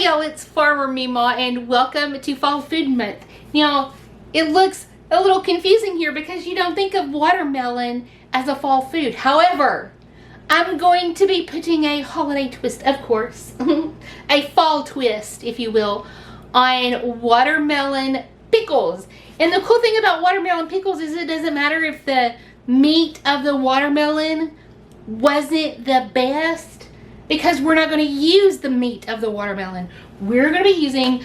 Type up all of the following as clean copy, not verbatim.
Hey y'all, it's Farmer MeeMaw and welcome to Fall Food Month. Now, it looks a little confusing here because you don't think of watermelon as a fall food. However, I'm going to be putting a holiday twist, of course, a fall twist, if you will, on watermelon pickles. And the cool thing about watermelon pickles is it doesn't matter if the meat of the watermelon wasn't the best, because we're not going to use the meat of the watermelon. We're going to be using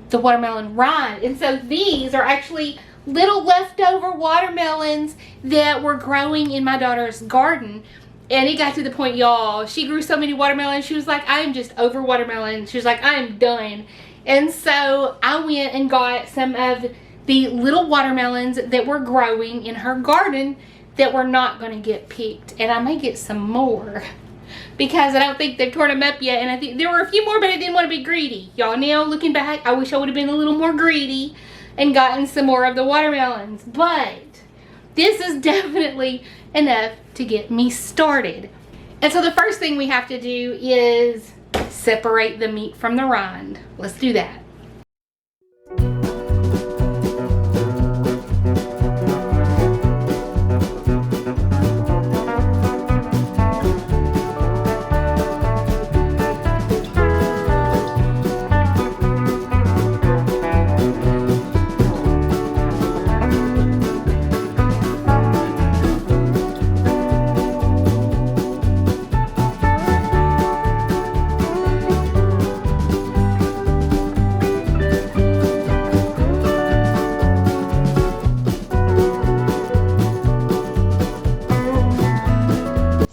the watermelon rind. And so these are actually little leftover watermelons that were growing in my daughter's garden. And it got to the point, y'all, she grew so many watermelons, she was like, I'm just over watermelon. She was like, I'm done. And so I went and got some of the little watermelons that were growing in her garden that were not going to get picked. And I may get some more, because I don't think they've torn them up yet. And I think there were a few more, but I didn't want to be greedy. Y'all, now looking back, I wish I would have been a little more greedy and gotten some more of the watermelons. But this is definitely enough to get me started. And so the first thing we have to do is separate the meat from the rind. Let's do that.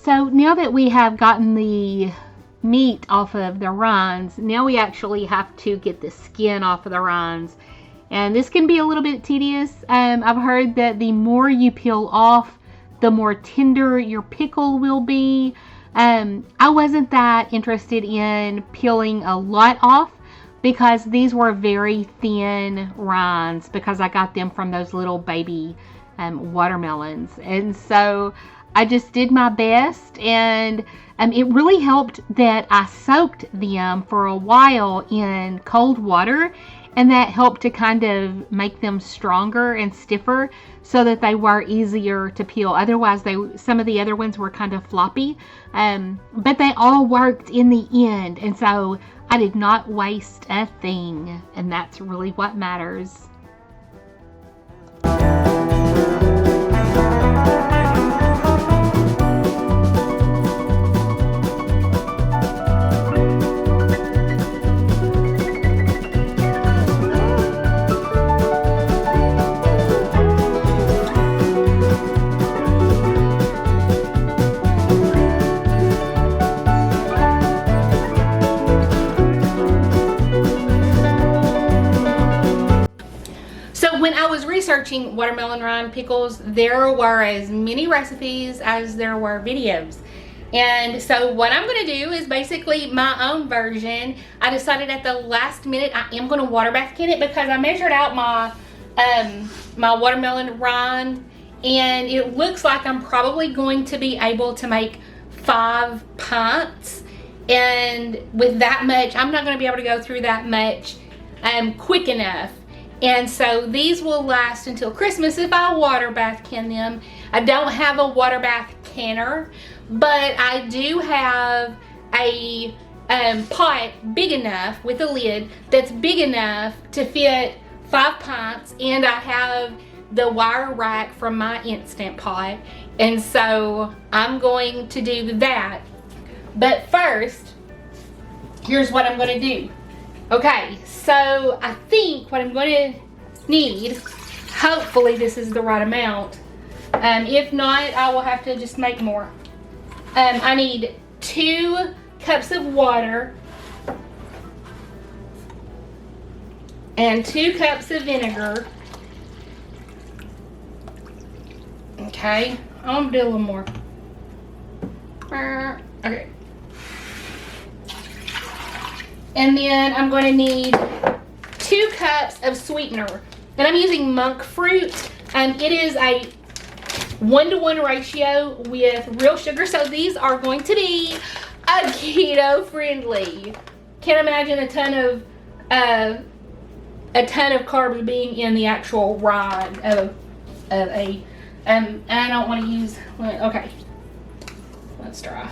So now that we have gotten the meat off of the rinds, now we actually have to get the skin off of the rinds. And this can be a little bit tedious. I've heard that the more you peel off, the more tender your pickle will be. I wasn't that interested in peeling a lot off because these were very thin rinds, because I got them from those little baby watermelons. And so I just did my best, and it really helped that I soaked them for a while in cold water, and that helped to kind of make them stronger and stiffer so that they were easier to peel. Otherwise, some of the other ones were kind of floppy, but they all worked in the end, and so I did not waste a thing, and that's really what matters. When I was researching watermelon rind pickles, there were as many recipes as there were videos. And so what I'm going to do is basically my own version. I decided at the last minute I am going to water bath can it, because I measured out my my watermelon rind, and it looks like I'm probably going to be able to make 5 pints. And with that much, I'm not going to be able to go through that much quick enough. And so these will last until Christmas if I water bath can them. I don't have a water bath canner, but I do have a pot big enough with a lid that's big enough to fit 5 pints, and I have the wire rack from my Instant Pot. And so I'm going to do that. But first, here's what I'm going to do. Okay, so I think what I'm going to need, hopefully this is the right amount. If not, I will have to just make more. I need 2 cups of water and 2 cups of vinegar. Okay, I'm gonna do a little more. Okay. And then I'm going to need 2 cups of sweetener. And I'm using monk fruit. It is a 1-to-1 ratio with real sugar. So these are going to be keto friendly. can't imagine a ton of carbs being in the actual rind of a and I don't want to use, okay, let's try.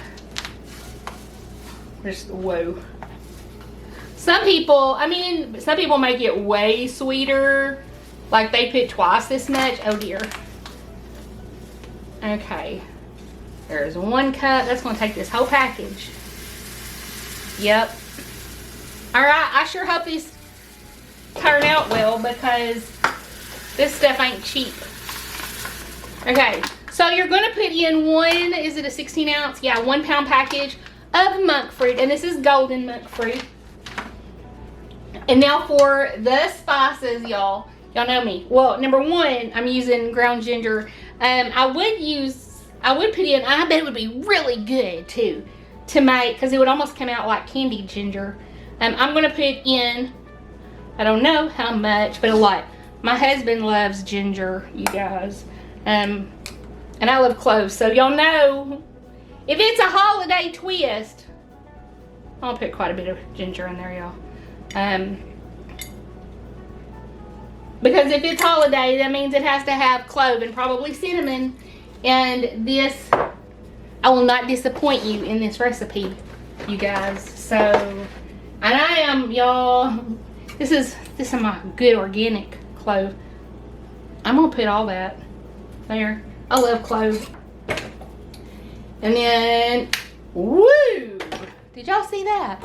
Just, whoa. Some people make it way sweeter, like they put twice this much. Oh dear. Okay, there's 1 cup. That's gonna take this whole package. Yep. All right, I sure hope these turn out well, because this stuff ain't cheap. Okay, so you're going to put in is it a 16 ounce? Yeah, 1 pound package of monk fruit, and this is golden monk fruit. And now for the spices, y'all know me. Well, number 1, I'm using ground ginger. I would put in, I bet it would be really good too, to make, because it would almost come out like candied ginger. I'm going to put in, I don't know how much, but a lot. My husband loves ginger, you guys. And I love cloves, so y'all know, if it's a holiday twist, I'll put quite a bit of ginger in there, y'all. Because if it's holiday, that means it has to have clove and probably cinnamon. And this, I will not disappoint you in this recipe, you guys. So, and I am, y'all, this is my good organic clove. I'm gonna put all that there. I love clove. And then, woo! Did y'all see that?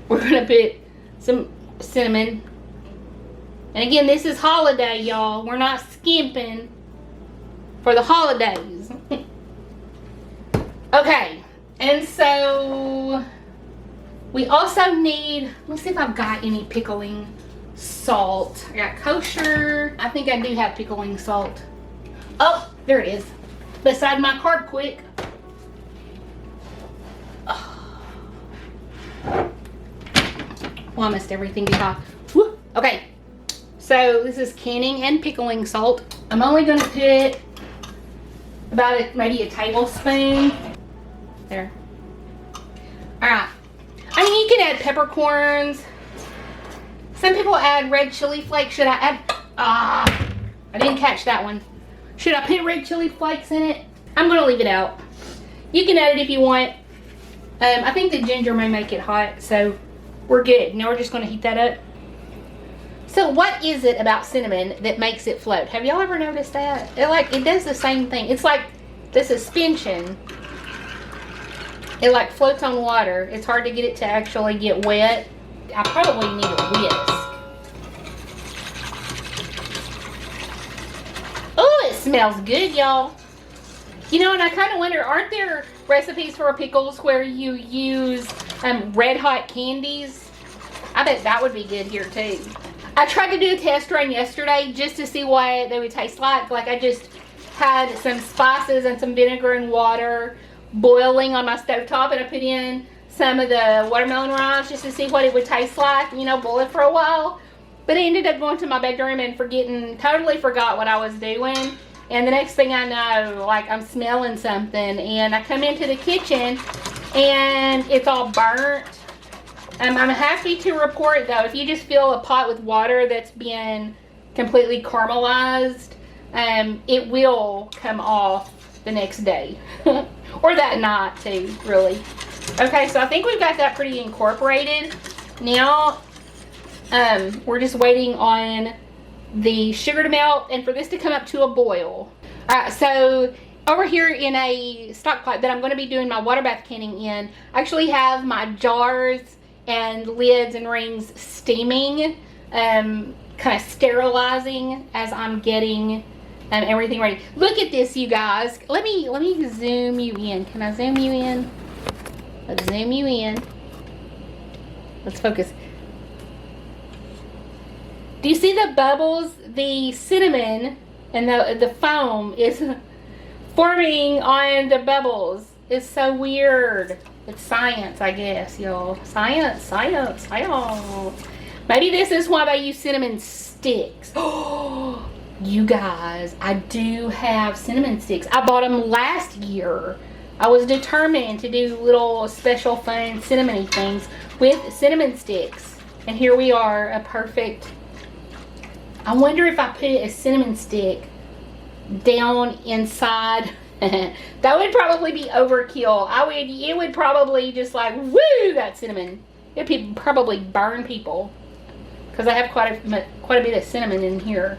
We're gonna put some cinnamon. And again, this is holiday, y'all. We're not skimping for the holidays. Okay, and so we also need, let's see if I've got any pickling salt. I got kosher. I think I do have pickling salt. Oh, there it is. Beside my carb quick. Oh. Well, I missed everything off. Woo. Okay, so this is canning and pickling salt. I'm only going to put about maybe a tablespoon. There. All right. I mean, you can add peppercorns. Some people add red chili flakes. Should I add? I didn't catch that one. Should I put red chili flakes in it? I'm going to leave it out. You can add it if you want. I think the ginger may make it hot, so we're good. Now we're just going to heat that up. So what is it about cinnamon that makes it float? Have y'all ever noticed that? It does the same thing. It's like the suspension. It like floats on water. It's hard to get it to actually get wet. I probably need a whisk. Oh, it smells good, y'all. You know, and I kind of wonder, aren't there recipes for pickles where you use red hot candies? I bet that would be good here too. I tried to do a test run yesterday just to see what they would taste like. Like, I just had some spices and some vinegar and water boiling on my stovetop, and I put in some of the watermelon rinds just to see what it would taste like, you know, boil it for a while. But I ended up going to my bedroom and totally forgot what I was doing. And the next thing I know, like, I'm smelling something, and I come into the kitchen and it's all burnt. I'm happy to report though, if you just fill a pot with water that's been completely caramelized, it will come off the next day. Or that night too, really. Okay, so I think we've got that pretty incorporated. Now, we're just waiting on the sugar to melt and for this to come up to a boil. Alright, so over here in a stock pot that I'm going to be doing my water bath canning in, I actually have my jars and lids and rings steaming, kind of sterilizing as I'm getting everything ready. Look at this, you guys. Let me zoom you in. Can I zoom you in? Let's zoom you in. Let's focus. Do you see the bubbles? The cinnamon and the foam is forming on the bubbles. It's so weird. It's science, I guess, y'all. Science, science, science. Maybe this is why they use cinnamon sticks. Oh, you guys, I do have cinnamon sticks. I bought them last year. I was determined to do little special fun cinnamony things with cinnamon sticks. And here we are, a perfect... I wonder if I put a cinnamon stick down inside. That would probably be overkill. It would probably just like, woo, that cinnamon. It would probably burn people. Because I have quite a bit of cinnamon in here.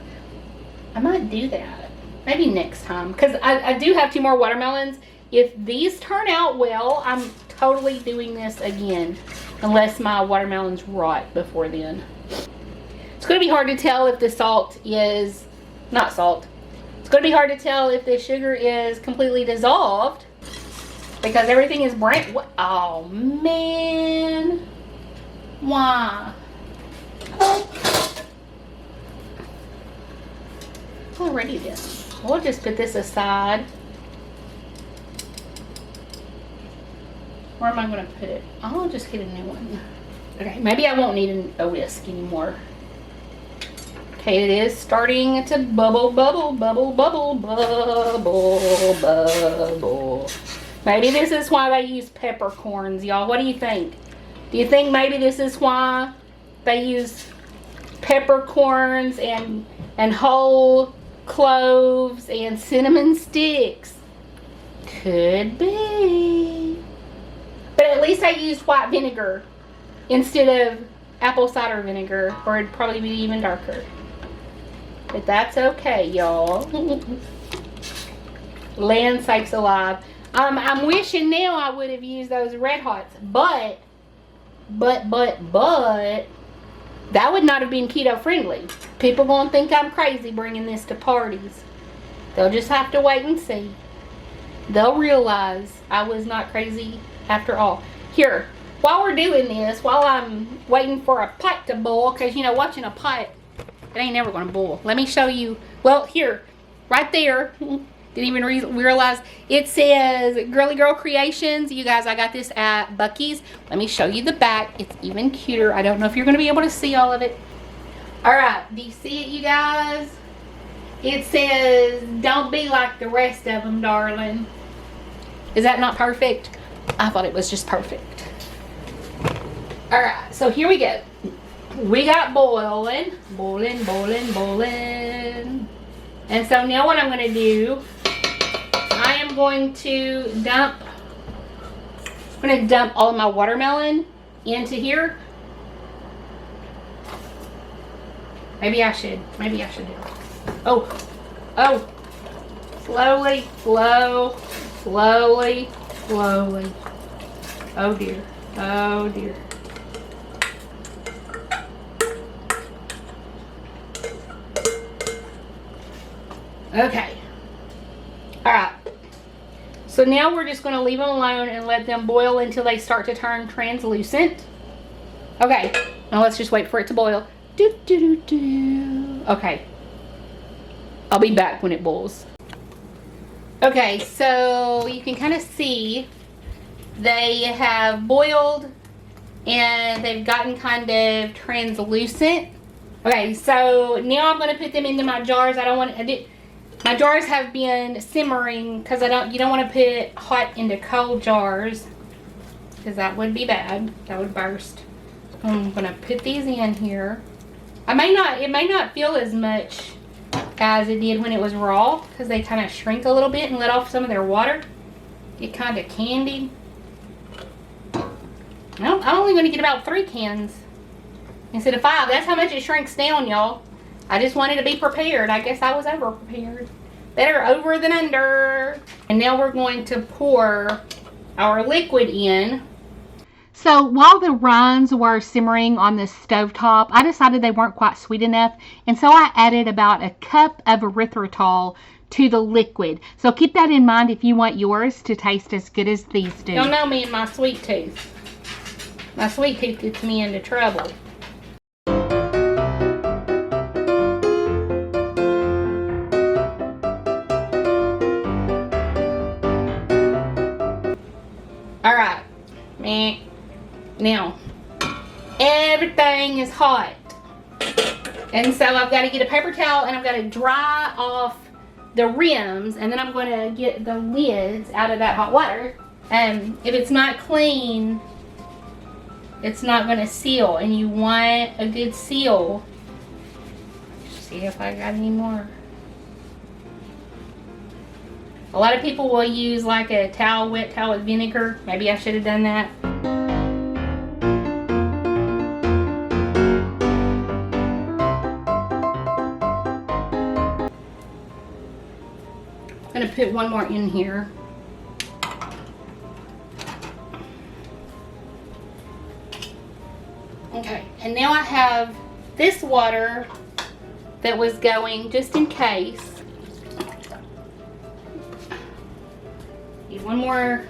I might do that. Maybe next time. Because I do have 2 more watermelons. If these turn out well, I'm totally doing this again. Unless my watermelons rot before then. It's going to be hard to tell if the salt is... Not salt. It's going to be hard to tell if the sugar is completely dissolved. Because everything is brown. What? Oh, man. Why? Alrighty then. We'll just put this aside. Where am I going to put it? I'll just get a new one. Okay, maybe I won't need a whisk anymore. Okay, it is starting to bubble, bubble, bubble, bubble, bubble, bubble. Maybe this is why they use peppercorns, y'all. What do you think? Do you think maybe this is why they use peppercorns and whole cloves and cinnamon sticks? Could be. But at least I used white vinegar instead of apple cider vinegar, or it'd probably be even darker. But that's okay, y'all. Land sakes alive. I'm wishing now I would have used those Red Hots, but that would not have been keto friendly. People gonna think I'm crazy bringing this to parties. They'll just have to wait and see. They'll realize I was not crazy after all. Here, while we're doing this, while I'm waiting for a pot to boil, because you know, watching a pot, it ain't never gonna boil. Let me show you. Well, here, right there. Didn't even realize it says Girly Girl Creations. You guys, I got this at Buc-ee's. Let me show you the back. It's even cuter. I don't know if you're going to be able to see all of it. All right. Do you see it, you guys? It says, don't be like the rest of them, darling. Is that not perfect? I thought it was just perfect. All right. So here we go. We got boiling. Boiling, boiling, boiling. And so now what I'm going to do, I am going to dump all of my watermelon into here. Maybe I should do it. Oh, slowly, slowly. Oh dear, oh dear. Okay. All right. So now we're just going to leave them alone and let them boil until they start to turn translucent. Okay. Now let's just wait for it to boil. Okay. I'll be back when it boils. Okay, so you can kind of see they have boiled and they've gotten kind of translucent. Okay, so now I'm going to put them into my jars. My jars have been simmering because you don't want to put hot into cold jars because that would be bad. That would burst. I'm going to put these in here. It may not feel as much as it did when it was raw because they kind of shrink a little bit and let off some of their water. Get kind of candied. Well, I'm only going to get about 3 cans instead of 5. That's how much it shrinks down, y'all. I just wanted to be prepared. I guess I was over prepared. Better over than under. And now we're going to pour our liquid in. So while the rinds were simmering on the stovetop, I decided they weren't quite sweet enough. And so I added about a cup of erythritol to the liquid. So keep that in mind if you want yours to taste as good as these do. Y'all know me and my sweet tooth. My sweet tooth gets me into trouble. Alright, now everything is hot, and so I've got to get a paper towel and I've got to dry off the rims, and then I'm going to get the lids out of that hot water. If it's not clean, it's not going to seal, and you want a good seal. Let's see if I got any more. A lot of people will use like a towel, wet towel with vinegar. Maybe I should have done that. I'm going to put one more in here. Okay, and now I have this water that was going just in case. Need one more.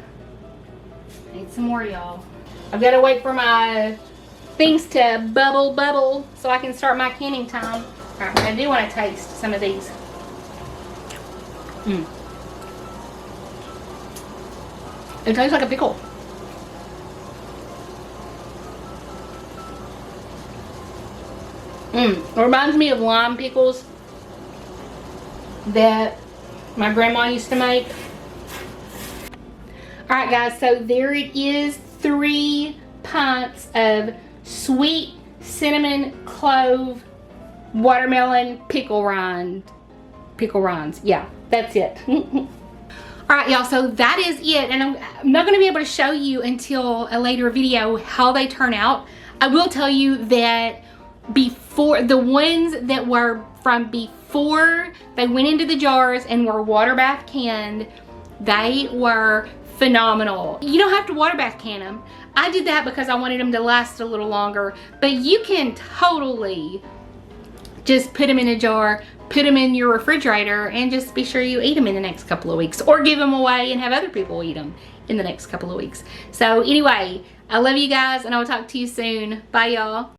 Need some more, y'all. I've got to wait for my things to bubble so I can start my canning time. All right, I do want to taste some of these. It tastes like a pickle. It reminds me of lime pickles that my grandma used to make. Alright guys, so there it is. 3 pints of sweet cinnamon clove watermelon pickle rind. Pickle rinds. Yeah, that's it. Alright y'all, so that is it, and I'm not going to be able to show you until a later video how they turn out. I will tell you that before, the ones that were from before they went into the jars and were water bath canned, they were phenomenal. You don't have to water bath can them. I did that because I wanted them to last a little longer, but you can totally just put them in a jar, put them in your refrigerator, and just be sure you eat them in the next couple of weeks, or give them away and have other people eat them in the next couple of weeks. So anyway, I love you guys, and I will talk to you soon. Bye y'all.